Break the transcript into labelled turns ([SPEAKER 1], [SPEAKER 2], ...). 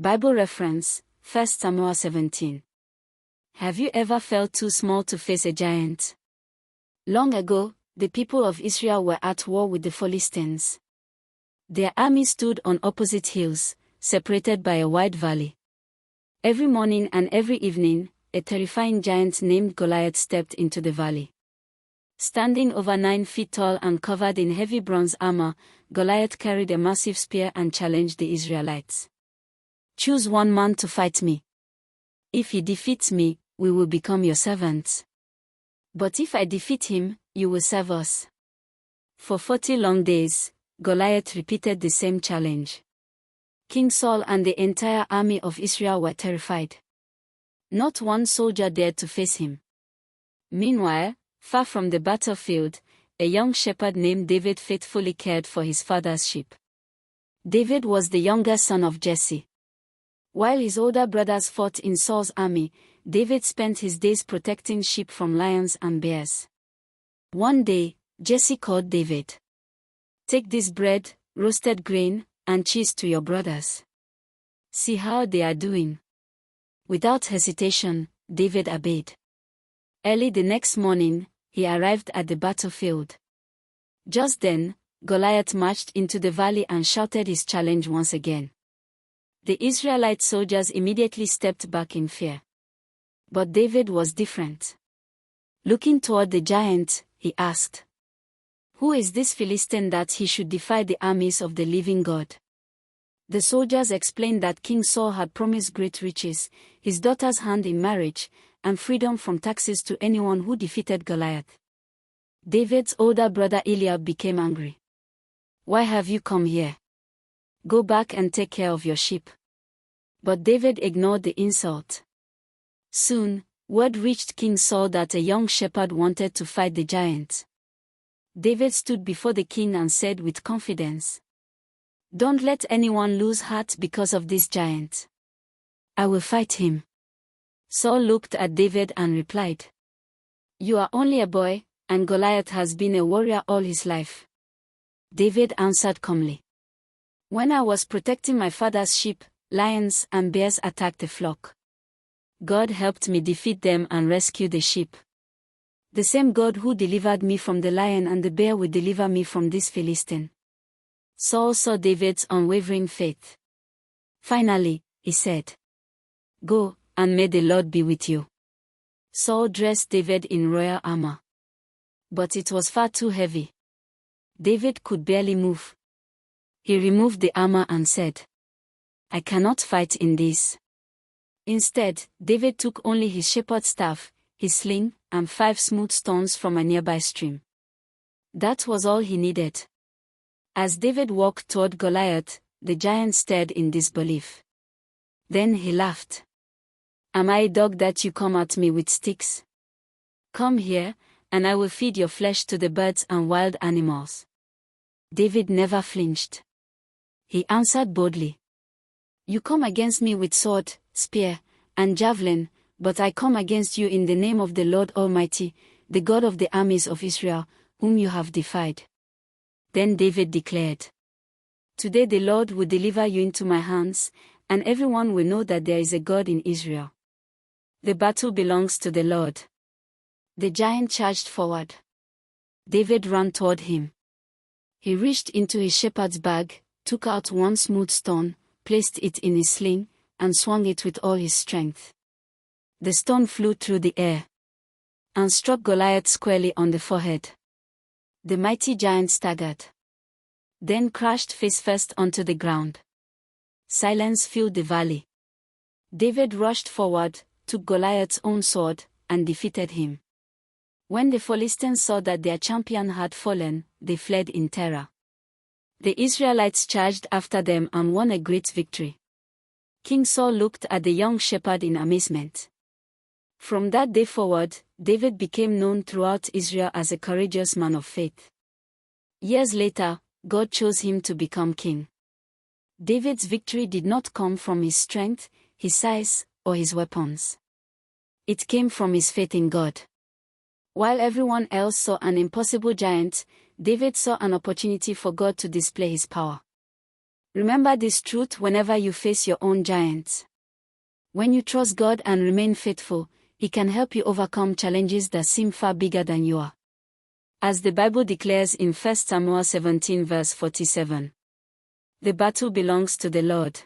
[SPEAKER 1] Bible reference, 1 Samuel 17. Have you ever felt too small to face a giant? Long ago, the people of Israel were at war with the Philistines. Their army stood on opposite hills, separated by a wide valley. Every morning and every evening, a terrifying giant named Goliath stepped into the valley. Standing over 9 feet tall and covered in heavy bronze armor, Goliath carried a massive spear and challenged the Israelites. Choose one man to fight me. If he defeats me, we will become your servants. But if I defeat him, you will serve us. For 40 long days, Goliath repeated the same challenge. King Saul and the entire army of Israel were terrified. Not one soldier dared to face him. Meanwhile, far from the battlefield, a young shepherd named David faithfully cared for his father's sheep. David was the younger son of Jesse. While his older brothers fought in Saul's army, David spent his days protecting sheep from lions and bears. One day, Jesse called David. "Take this bread, roasted grain, and cheese to your brothers. See how they are doing." Without hesitation, David obeyed. Early the next morning, he arrived at the battlefield. Just then, Goliath marched into the valley and shouted his challenge once again. The Israelite soldiers immediately stepped back in fear. But David was different. Looking toward the giant, he asked, "Who is this Philistine that he should defy the armies of the living God?" The soldiers explained that King Saul had promised great riches, his daughter's hand in marriage, and freedom from taxes to anyone who defeated Goliath. David's older brother Eliab became angry. "Why have you come here? Go back and take care of your sheep." But David ignored the insult. Soon, word reached King Saul that a young shepherd wanted to fight the giant. David stood before the king and said with confidence, "Don't let anyone lose heart because of this giant. I will fight him." Saul looked at David and replied, "You are only a boy, and Goliath has been a warrior all his life." David answered calmly, "When I was protecting my father's sheep, lions and bears attacked the flock. God helped me defeat them and rescue the sheep. The same God who delivered me from the lion and the bear will deliver me from this Philistine." Saul saw David's unwavering faith. Finally, he said, "Go, and may the Lord be with you." Saul dressed David in royal armor. But it was far too heavy. David could barely move. He removed the armor and said, "I cannot fight in this." Instead, David took only his shepherd's staff, his sling, and 5 smooth stones from a nearby stream. That was all he needed. As David walked toward Goliath, the giant stared in disbelief. Then he laughed. "Am I a dog that you come at me with sticks? Come here, and I will feed your flesh to the birds and wild animals." David never flinched. He answered boldly, "You come against me with sword, spear, and javelin, but I come against you in the name of the Lord Almighty, the God of the armies of Israel, whom you have defied." Then David declared, "Today the Lord will deliver you into my hands, and everyone will know that there is a God in Israel. The battle belongs to the Lord." The giant charged forward. David ran toward him. He reached into his shepherd's bag, took out 1 smooth stone, placed it in his sling, and swung it with all his strength. The stone flew through the air and struck Goliath squarely on the forehead. The mighty giant staggered, then crashed face first onto the ground. Silence filled the valley. David rushed forward, took Goliath's own sword, and defeated him. When the Philistines saw that their champion had fallen, they fled in terror. The Israelites charged after them and won a great victory. King Saul looked at the young shepherd in amazement. From that day forward, David became known throughout Israel as a courageous man of faith. Years later, God chose him to become king. David's victory did not come from his strength, his size, or his weapons. It came from his faith in God. While everyone else saw an impossible giant, David saw an opportunity for God to display his power. Remember this truth whenever you face your own giants. When you trust God and remain faithful, He can help you overcome challenges that seem far bigger than you are. As the Bible declares in 1 Samuel 17 verse 47, "The battle belongs to the Lord.